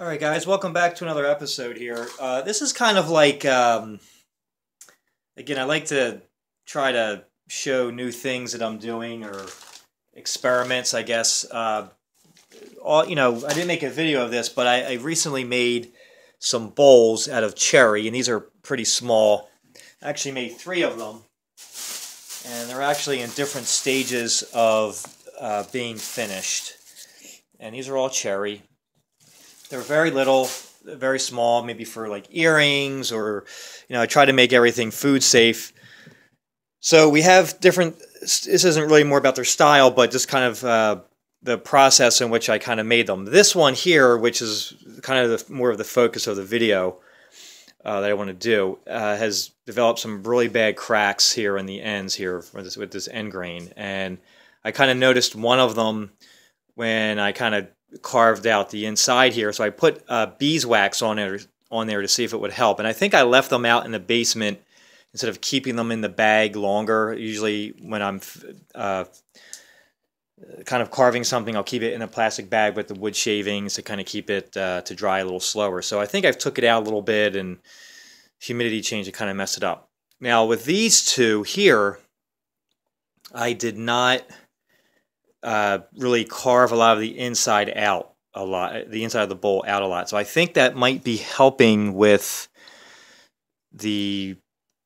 Alright guys, welcome back to another episode here. This is kind of like, again, I like to try to show new things that I'm doing or experiments, I guess. I didn't make a video of this, but I recently made some bowls out of cherry, and these are pretty small. I actually made 3 of them, and they're actually in different stages of being finished. And these are all cherry. They're very little, very small, maybe for like earrings or, I try to make everything food safe. So we have different, this isn't really more about their style, but just kind of the process in which I kind of made them. This one here, which is kind of more of the focus of the video that I want to do, has developed some really bad cracks here in the ends here with this end grain. And I kind of noticed one of them when I kind of carved out the inside here, so I put beeswax on there to see if it would help. And I think I left them out in the basement instead of keeping them in the bag longer. Usually when I'm kind of carving something, I'll keep it in a plastic bag with the wood shavings to kind of keep it to dry a little slower. So I think I've took it out a little bit, and humidity change to kind of mess it up. Now with these two here, I did not really carve a lot of the inside out a lot, the inside of the bowl out a lot. So I think that might be helping with the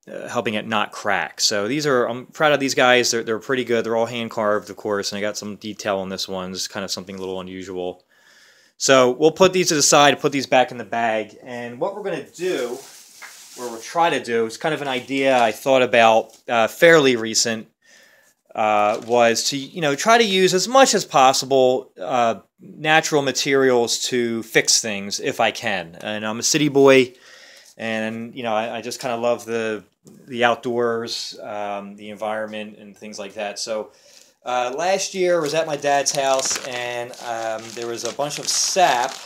helping it not crack. So these are, I'm proud of these guys. They're pretty good. They're all hand carved, of course, and I got some detail on this one. This is kind of something a little unusual. So we'll put these to the side, put these back in the bag, and what we're going to do, or we'll try to do, is kind of an idea I thought about fairly recent. Was to try to use as much as possible natural materials to fix things if I can. And I'm a city boy, and I just kind of love the outdoors, the environment, and things like that. So last year I was at my dad's house, and there was a bunch of sap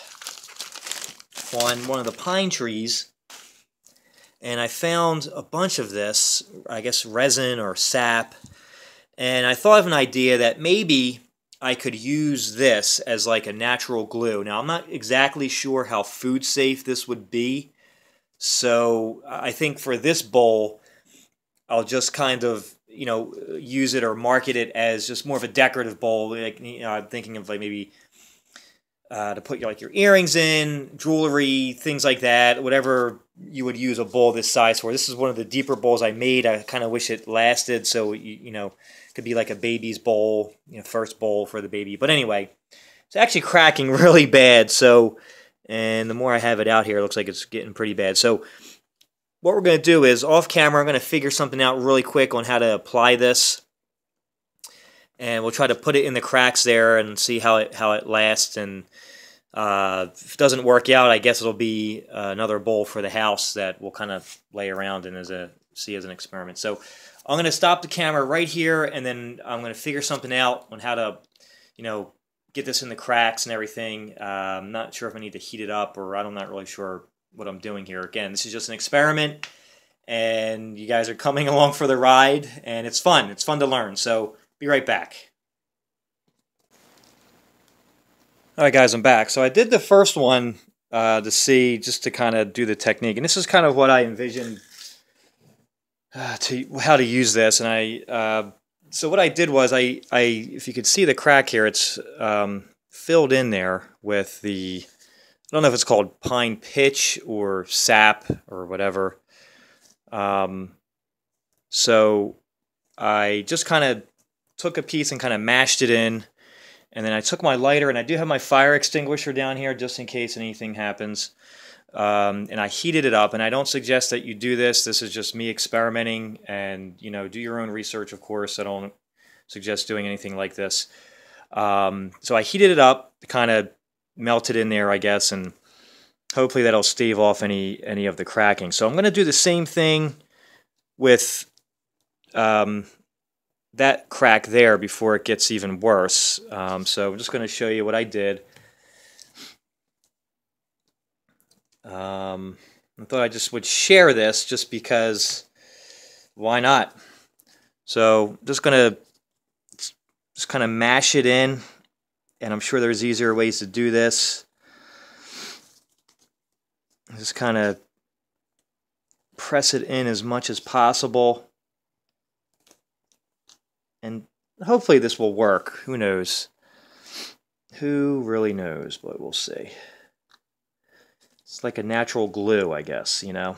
on one of the pine trees, and I found a bunch of this, I guess resin or sap. And I thought of an idea that maybe I could use this as like a natural glue. Now, I'm not exactly sure how food safe this would be. So I think for this bowl, I'll just kind of, use it or market it as just more of a decorative bowl. Like, I'm thinking of like maybe to put your earrings in, jewelry, things like that, whatever you would use a bowl this size for. This is one of the deeper bowls I made. I kind of wish it lasted, so could be like a baby's bowl, first bowl for the baby. But anyway, it's actually cracking really bad. So, and the more I have it out here, it looks like it's getting pretty bad. So what we're going to do is, off camera, I'm going to figure something out really quick on how to apply this. And we'll try to put it in the cracks there and see how it lasts. And if it doesn't work out, I guess it'll be another bowl for the house that we'll kind of lay around and see as an experiment. So I'm going to stop the camera right here, and then I'm going to figure something out on how to, get this in the cracks and everything. I'm not sure if I need to heat it up, or I'm not really sure what I'm doing here. Again, this is just an experiment, and you guys are coming along for the ride, and it's fun. It's fun to learn. So be right back. All right, guys, I'm back. So I did the first one to see, just to kind of do the technique, and this is kind of what I envisioned how to use this. And so what I did was if you could see the crack here, it's filled in there with I don't know if it's called pine pitch or sap or whatever. So I just kind of took a piece and kind of mashed it in, and then I took my lighter, and I do have my fire extinguisher down here just in case anything happens. And I heated it up, and I don't suggest that you do this. This is just me experimenting, and do your own research, of course. I don't suggest doing anything like this. So I heated it up to kind of melt it in there, I guess, and hopefully that'll stave off any of the cracking. So I'm going to do the same thing with that crack there before it gets even worse. So I'm just going to show you what I did. I thought I just would share this just because, why not? So just going to kind of mash it in, and I'm sure there's easier ways to do this. Just kind of press it in as much as possible. And hopefully this will work. Who knows? Who really knows? But we'll see. It's like a natural glue, I guess, you know.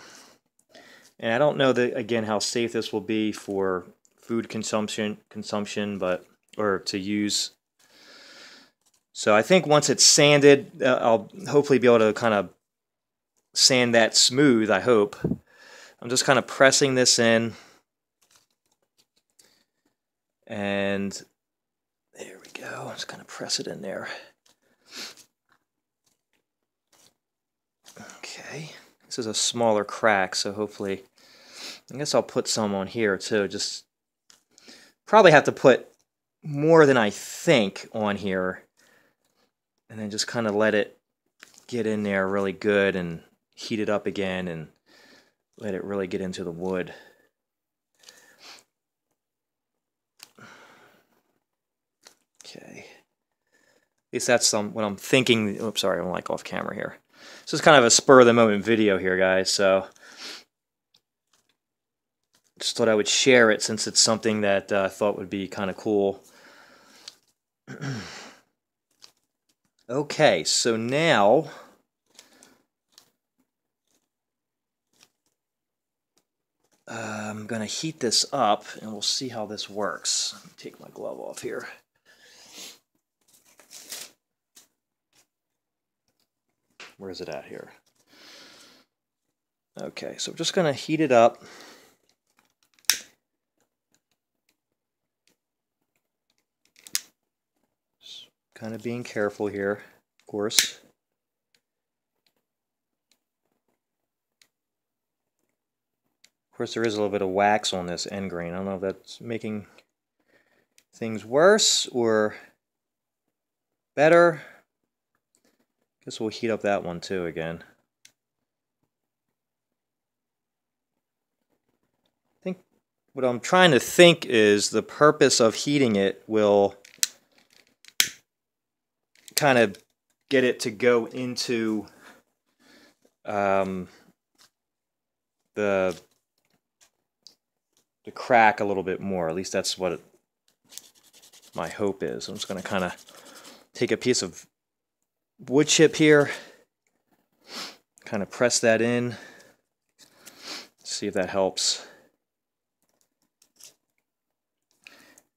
And I don't know that, again, how safe this will be for food consumption, but or to use. So I think once it's sanded, I'll hopefully be able to kind of sand that smooth, I hope. I'm just kind of pressing this in. And there we go. Just kind of press it in there. Okay. This is a smaller crack, so hopefully, I guess I'll put some on here too. Just probably have to put more than I think on here. And then just kind of let it get in there really good and heat it up again and let it really get into the wood. Okay. At least that's what I'm thinking. Oops, sorry, I'm like off camera here. This is kind of a spur of the moment video here, guys, so just thought I would share it since it's something that I thought would be kind of cool. Okay, so now I'm going to heat this up and we'll see how this works. Let me take my glove off here. Where is it at here? Okay, so we're just going to heat it up. Just kind of being careful here, of course. Of course, there is a little bit of wax on this end grain. I don't know if that's making things worse or better. Guess we'll heat up that one too again. I think what I'm trying to think is the purpose of heating it will kind of get it to go into the crack a little bit more. At least that's what my hope is. I'm just going to kind of take a piece of wood chip here, kind of press that in, see if that helps.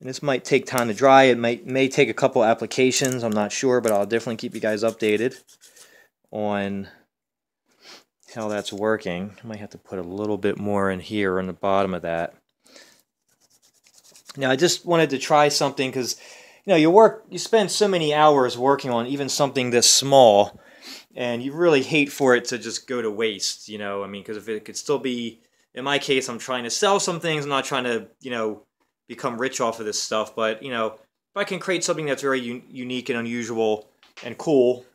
And this might take time to dry. It may take a couple applications, I'm not sure, but I'll definitely keep you guys updated on how that's working. I might have to put a little bit more in here on the bottom of that. Now I just wanted to try something because you spend so many hours working on even something this small, and you really hate for it to just go to waste, I mean, because if it could still be, in my case, I'm trying to sell some things, I'm not trying to, become rich off of this stuff, but, if I can create something that's very unique and unusual and cool,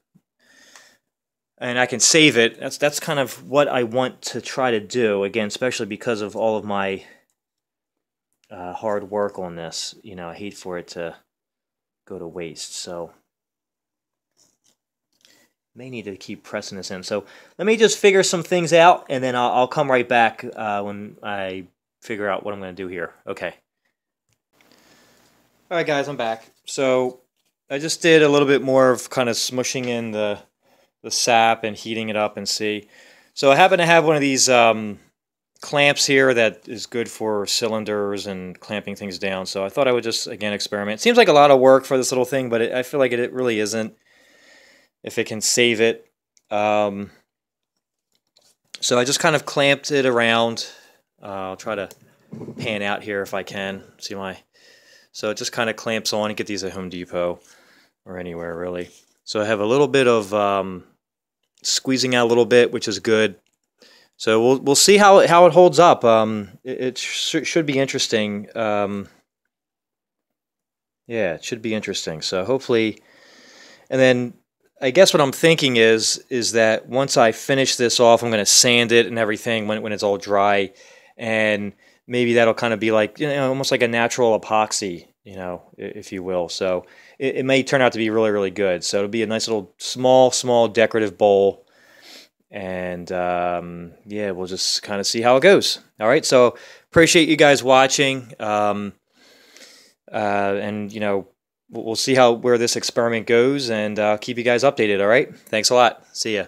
and I can save it, that's kind of what I want to try to do, again, especially because of all of my hard work on this. I hate for it to go to waste, so may need to keep pressing this in. So let me just figure some things out, and then I'll come right back when I figure out what I'm going to do here. Okay. All right, guys, I'm back. So I just did a little bit more of kind of smushing in the sap and heating it up and see. So I happen to have one of these clamps here that is good for cylinders and clamping things down, so I thought I would just again experiment. It seems like a lot of work for this little thing, but I feel like it really isn't if it can save it. So I just kind of clamped it around. I'll try to pan out here if I can. See so it just kind of clamps on. You get these at Home Depot or anywhere really. So I have a little bit of squeezing out a little bit, which is good. So we'll see how it holds up. It should be interesting. Yeah, it should be interesting. So hopefully, and then I guess what I'm thinking is that once I finish this off, I'm going to sand it and everything when it's all dry, and maybe that'll kind of be like almost like a natural epoxy, if you will. So it may turn out to be really, really good. So it'll be a nice little small decorative bowl. And yeah, we'll just kind of see how it goes. All right, so appreciate you guys watching, and you know, we'll see where this experiment goes, and keep you guys updated. All right, thanks a lot. See ya.